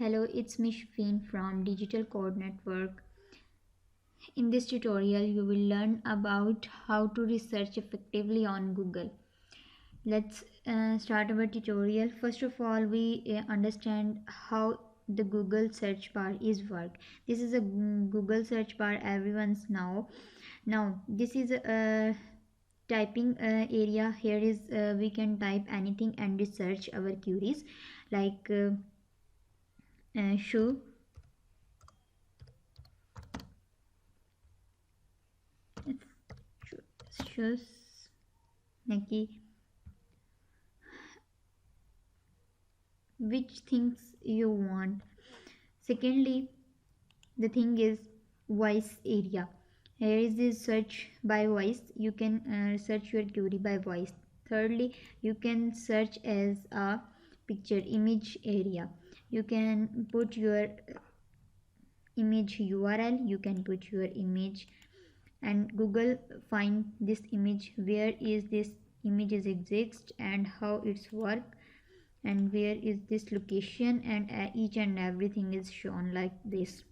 Hello, it's me Shafeen from Digital Code Network. In this tutorial, you will learn about how to research effectively on Google. Let's start our tutorial. First of all, we understand how the Google search bar is work. This is a Google search bar everyone's now this is a typing area. Here is we can type anything and research our queries like shoe, shoes, Nike, which things you want. Secondly, the thing is voice area. Here is this search by voice. You can search your query by voice. Thirdly, you can search as a picture image area. You can put your image URL, you can put your image, and Google find this image, where is this image is exist and how it's work, and where is this location, and each and everything is shown like this.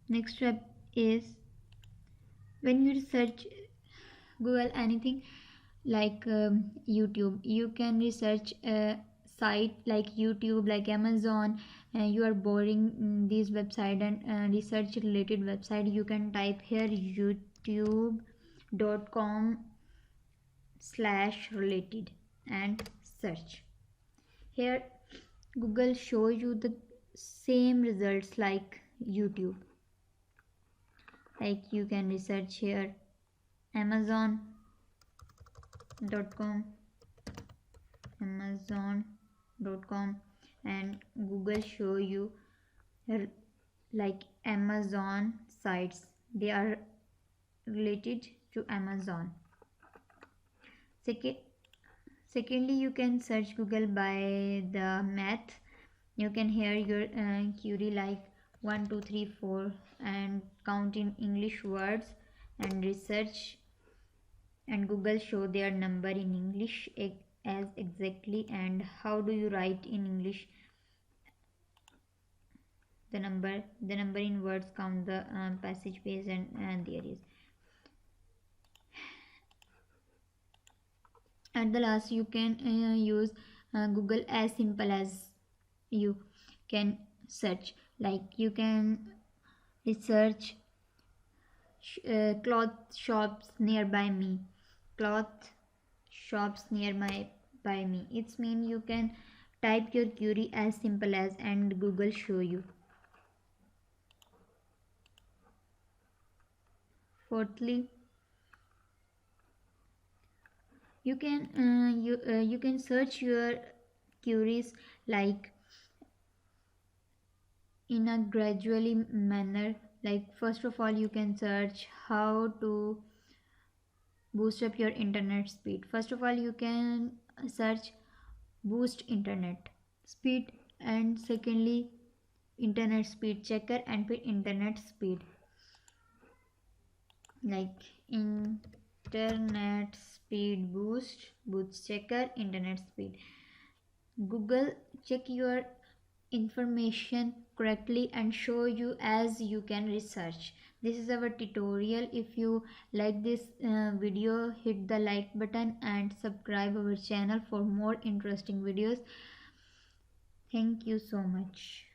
Next step is when you search Google anything like YouTube, you can research a site like YouTube, like Amazon. You are boring this website and research related website, you can type here youtube.com/related and search. Here Google show you the same results like YouTube. Like you can research here amazon.com, and Google show you like Amazon sites, they are related to Amazon. Secondly, you can search Google by the math. You can hear your query like 1 2 3 4 and count in English words and research, and Google show their number in English as exactly, and how do you write in English the number in words, count the passage page, and there is. At the last, you can use Google as simple as you can search, like you can research cloth shops nearby me, cloth shops by me. It's mean you can type your query as simple as, and Google show you. Fourthly, you can you can search your queries like in a gradually manner. Like first of all, you can search how to boost up your internet speed. First of all, you can search boost internet speed, and secondly internet speed checker, and put internet speed like internet speed boost checker, internet speed. Google check your information correctly and show you as you can research. This is our tutorial. If you like this video, hit the like button and subscribe our channel for more interesting videos. Thank you so much.